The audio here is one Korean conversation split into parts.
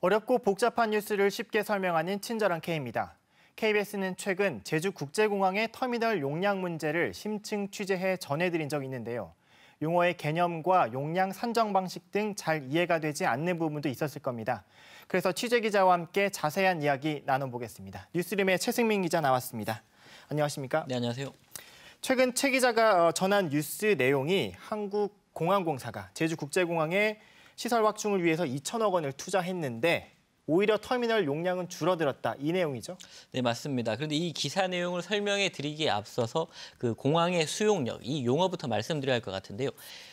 어렵고 복잡한 뉴스를 쉽게 설명하는 친절한 K입니다. KBS는 최근 제주국제공항의 터미널 용량 문제를 심층 취재해 전해드린 적이 있는데요. 용어의 개념과 용량 산정 방식 등 잘 이해가 되지 않는 부분도 있었을 겁니다. 그래서 취재기자와 함께 자세한 이야기 나눠보겠습니다. 뉴스룸의 최승민 기자 나왔습니다. 안녕하십니까? 네, 안녕하세요. 최근 최 기자가 전한 뉴스 내용이 한국공항공사가 제주국제공항에 시설 확충을 위해서 2천억 원을 투자했는데 오히려 터미널 용량은 줄어들었다. 이 내용이죠? 네, 맞습니다. 그런데 이 기사 내용을 설명해 드리기에 앞서서 그 공항의 수용력, 이 용어부터 말씀드려야 할 것 같은데요.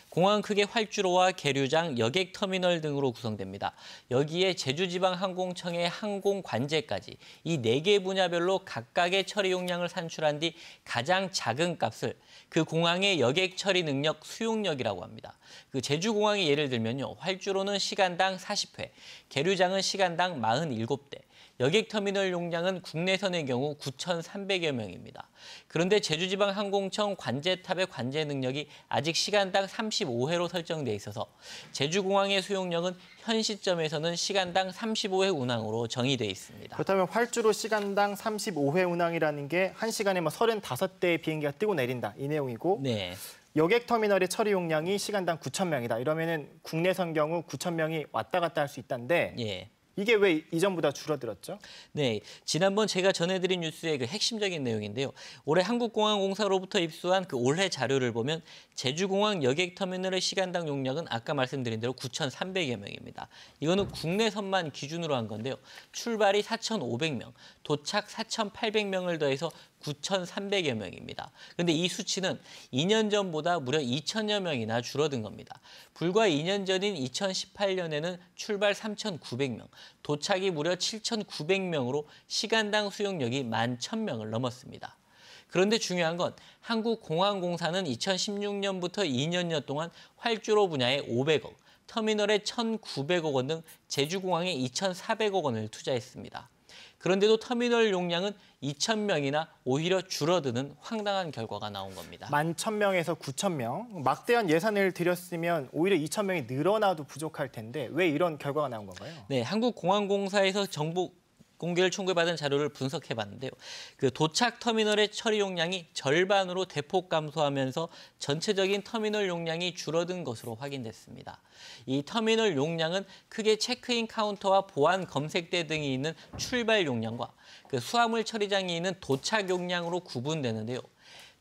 공항은 크게 활주로와 계류장, 여객터미널 등으로 구성됩니다. 여기에 제주지방항공청의 항공관제까지 이 4개 분야별로 각각의 처리 용량을 산출한 뒤 가장 작은 값을 그 공항의 여객 처리 능력 수용력이라고 합니다. 그 제주공항의 예를 들면요. 활주로는 시간당 40회, 계류장은 시간당 47대, 여객터미널 용량은 국내선의 경우 9,300여 명입니다. 그런데 제주지방항공청 관제탑의 관제 능력이 아직 시간당 35회로 설정돼 있어서 제주공항의 수용력은 현 시점에서는 시간당 35회 운항으로 정의돼 있습니다. 그렇다면 활주로 시간당 35회 운항이라는 게 1시간에 35대의 비행기가 뜨고 내린다. 이 내용이고 네. 여객터미널의 처리 용량이 시간당 9,000명이다. 이러면은 국내선 경우 9,000명이 왔다 갔다 할 수 있다는데 예. 이게 왜 이전보다 줄어들었죠? 네, 지난번 제가 전해드린 뉴스의 그 핵심적인 내용인데요. 올해 한국공항공사로부터 입수한 그 올해 자료를 보면 제주공항 여객터미널의 시간당 용량은 아까 말씀드린 대로 9,300여 명입니다. 이거는 국내선만 기준으로 한 건데요. 출발이 4,500명, 도착 4,800명을 더해서 9,300여 명입니다. 그런데 이 수치는 2년 전보다 무려 2,000여 명이나 줄어든 겁니다. 불과 2년 전인 2018년에는 출발 3,900명, 도착이 무려 7,900명으로 시간당 수용력이 11,000명을 넘었습니다. 그런데 중요한 건 한국공항공사는 2016년부터 2년여 동안 활주로 분야에 500억, 터미널에 1,900억 원 등 제주공항에 2,400억 원을 투자했습니다. 그런데도 터미널 용량은 2,000명이나 오히려 줄어드는 황당한 결과가 나온 겁니다. 11,000명에서 9,000명. 막대한 예산을 들였으면 오히려 2,000명이 늘어나도 부족할 텐데 왜 이런 결과가 나온 건가요? 네, 한국공항공사에서 정보 공개를 청구받은 자료를 분석해봤는데요. 그 도착 터미널의 처리 용량이 절반으로 대폭 감소하면서 전체적인 터미널 용량이 줄어든 것으로 확인됐습니다. 이 터미널 용량은 크게 체크인 카운터와 보안 검색대 등이 있는 출발 용량과 그 수화물 처리장이 있는 도착 용량으로 구분되는데요.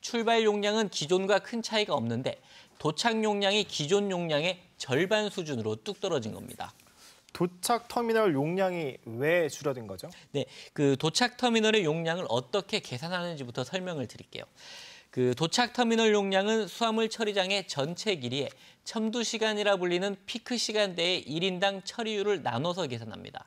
출발 용량은 기존과 큰 차이가 없는데 도착 용량이 기존 용량의 절반 수준으로 뚝 떨어진 겁니다. 도착 터미널 용량이 왜 줄어든 거죠? 네, 그 도착 터미널의 용량을 어떻게 계산하는지부터 설명을 드릴게요. 그 도착 터미널 용량은 수화물 처리장의 전체 길이에 첨두시간이라 불리는 피크 시간대의 1인당 처리율을 나눠서 계산합니다.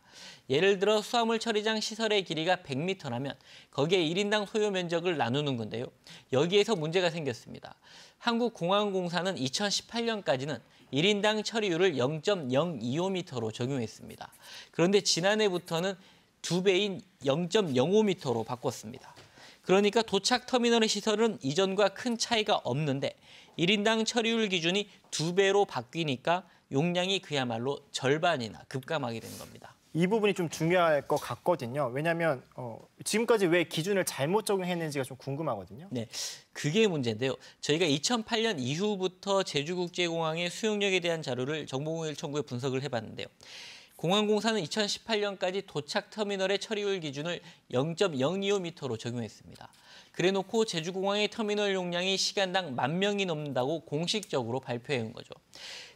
예를 들어 수화물 처리장 시설의 길이가 100m라면 거기에 1인당 소요 면적을 나누는 건데요. 여기에서 문제가 생겼습니다. 한국공항공사는 2018년까지는 1인당 처리율을 0.025m로 적용했습니다. 그런데 지난해부터는 2배인 0.05m로 바꿨습니다. 그러니까 도착 터미널의 시설은 이전과 큰 차이가 없는데 1인당 처리율 기준이 2배로 바뀌니까 용량이 그야말로 절반이나 급감하게 된 겁니다. 이 부분이 좀 중요할 것 같거든요. 왜냐하면 지금까지 왜 기준을 잘못 적용했는지가 좀 궁금하거든요. 네, 그게 문제인데요. 저희가 2008년 이후부터 제주국제공항의 수용력에 대한 자료를 정보공개를 청구해 분석을 해봤는데요. 공항공사는 2018년까지 도착 터미널의 처리율 기준을 0.025m로 적용했습니다. 그래놓고 제주공항의 터미널 용량이 시간당 10,000명이 넘는다고 공식적으로 발표해온 거죠.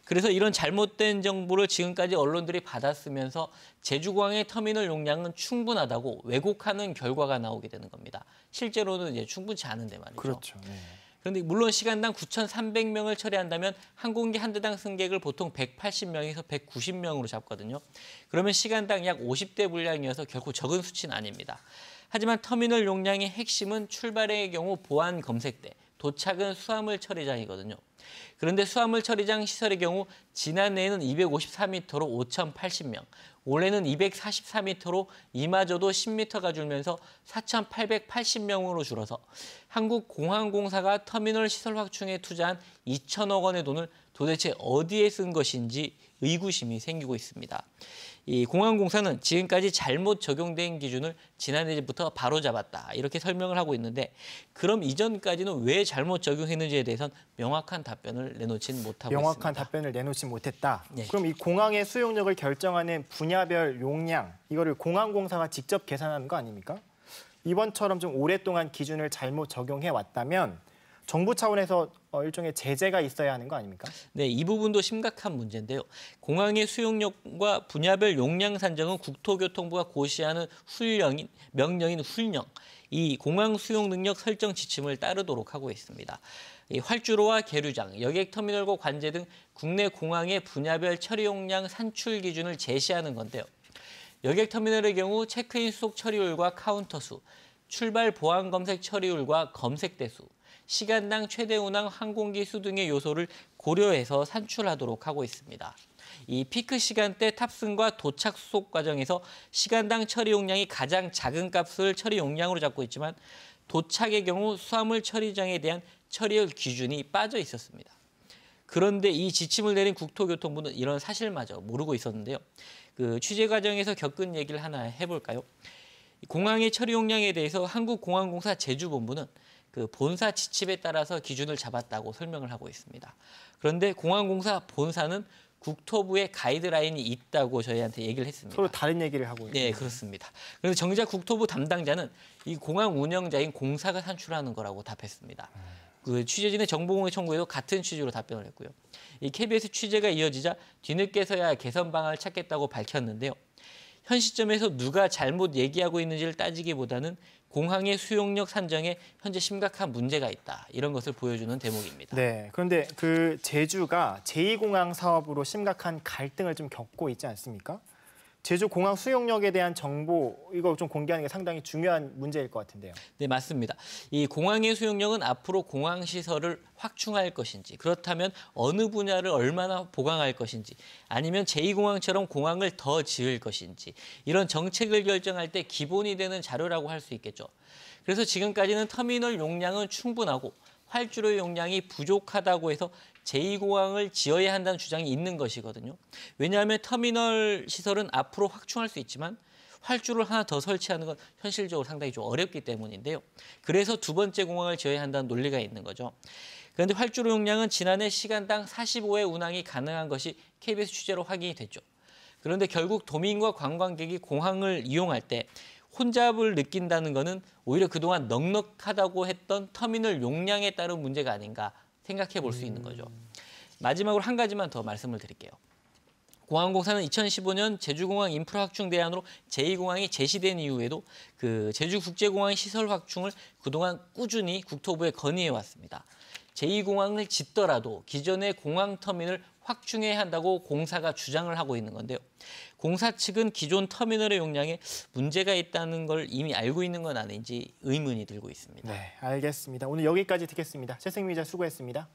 그래서 이런 잘못된 정보를 지금까지 언론들이 받았으면서 제주공항의 터미널 용량은 충분하다고 왜곡하는 결과가 나오게 되는 겁니다. 실제로는 이제 충분치 않은데 말이죠. 그렇죠. 네. 그런데 물론 시간당 9,300명을 처리한다면 항공기 한 대당 승객을 보통 180명에서 190명으로 잡거든요. 그러면 시간당 약 50대 분량이어서 결코 적은 수치는 아닙니다. 하지만 터미널 용량의 핵심은 출발의 경우 보안 검색대, 도착은 수화물 처리장이거든요. 그런데 수화물 처리장 시설의 경우 지난해에는 254m로 5,080명, 올해는 244m로 이마저도 10m가 줄면서 4,880명으로 줄어서 한국공항공사가 터미널 시설 확충에 투자한 2천억 원의 돈을 도대체 어디에 쓴 것인지 의구심이 생기고 있습니다. 이 공항공사는 지금까지 잘못 적용된 기준을 지난해부터 바로잡았다 이렇게 설명을 하고 있는데 그럼 이전까지는 왜 잘못 적용했는지에 대해서는 명확한 답변을 내놓지는 못하고 있습니다. 명확한 답변을 내놓지 못했다. 네. 그럼 이 공항의 수용력을 결정하는 분야별 용량 이거를 공항공사가 직접 계산하는 거 아닙니까? 이번처럼 좀 오랫동안 기준을 잘못 적용해 왔다면 정부 차원에서 일종의 제재가 있어야 하는 거 아닙니까? 네, 이 부분도 심각한 문제인데요. 공항의 수용력과 분야별 용량 산정은 국토교통부가 고시하는 명령인 훈령, 이 공항 수용 능력 설정 지침을 따르도록 하고 있습니다. 이 활주로와 계류장, 여객터미널과 관제 등 국내 공항의 분야별 처리 용량 산출 기준을 제시하는 건데요. 여객터미널의 경우 체크인 수속 처리율과 카운터 수, 출발 보안 검색 처리율과 검색 대수, 시간당 최대 운항 항공기 수 등의 요소를 고려해서 산출하도록 하고 있습니다. 이 피크 시간대 탑승과 도착 수속 과정에서 시간당 처리 용량이 가장 작은 값을 처리 용량으로 잡고 있지만 도착의 경우 수화물 처리장에 대한 처리율 기준이 빠져 있었습니다. 그런데 이 지침을 내린 국토교통부는 이런 사실마저 모르고 있었는데요. 그 취재 과정에서 겪은 얘기를 하나 해볼까요? 공항의 처리 용량에 대해서 한국공항공사 제주본부는 그 본사 지침에 따라서 기준을 잡았다고 설명을 하고 있습니다. 그런데 공항공사 본사는 국토부의 가이드라인이 있다고 저희한테 얘기를 했습니다. 서로 다른 얘기를 하고 있는. 네, 그렇습니다. 그래서 정작 국토부 담당자는 이 공항 운영자인 공사가 산출하는 거라고 답했습니다. 그 취재진의 정보공개 청구에도 같은 취지로 답변을 했고요. 이 KBS 취재가 이어지자 뒤늦게서야 개선 방안을 찾겠다고 밝혔는데요. 현 시점에서 누가 잘못 얘기하고 있는지를 따지기보다는 공항의 수용력 산정에 현재 심각한 문제가 있다. 이런 것을 보여주는 대목입니다. 네, 그런데 그 제주가 제2공항 사업으로 심각한 갈등을 좀 겪고 있지 않습니까? 제주 공항 수용력에 대한 정보 이거 좀 공개하는 게 상당히 중요한 문제일 것 같은데요. 네, 맞습니다. 이 공항의 수용력은 앞으로 공항 시설을 확충할 것인지 그렇다면 어느 분야를 얼마나 보강할 것인지 아니면 제2공항처럼 공항을 더 지을 것인지 이런 정책을 결정할 때 기본이 되는 자료라고 할 수 있겠죠. 그래서 지금까지는 터미널 용량은 충분하고 활주로 용량이 부족하다고 해서 제2공항을 지어야 한다는 주장이 있는 것이거든요. 왜냐하면 터미널 시설은 앞으로 확충할 수 있지만 활주로를 하나 더 설치하는 건 현실적으로 상당히 좀 어렵기 때문인데요. 그래서 두 번째 공항을 지어야 한다는 논리가 있는 거죠. 그런데 활주로 용량은 지난해 시간당 45회 운항이 가능한 것이 KBS 취재로 확인이 됐죠. 그런데 결국 도민과 관광객이 공항을 이용할 때 혼잡을 느낀다는 것은 오히려 그동안 넉넉하다고 했던 터미널 용량에 따른 문제가 아닌가 생각해 볼 수 있는 거죠. 마지막으로 한 가지만 더 말씀을 드릴게요. 공항공사는 2015년 제주공항 인프라 확충 대안으로 제2공항이 제시된 이후에도 그 제주국제공항 시설 확충을 그동안 꾸준히 국토부에 건의해 왔습니다. 제2공항을 짓더라도 기존의 공항터미널을 확충해야 한다고 공사가 주장을 하고 있는 건데요. 공사 측은 기존 터미널의 용량에 문제가 있다는 걸 이미 알고 있는 건 아닌지 의문이 들고 있습니다. 네, 알겠습니다. 오늘 여기까지 듣겠습니다. 최승미 기자 수고했습니다.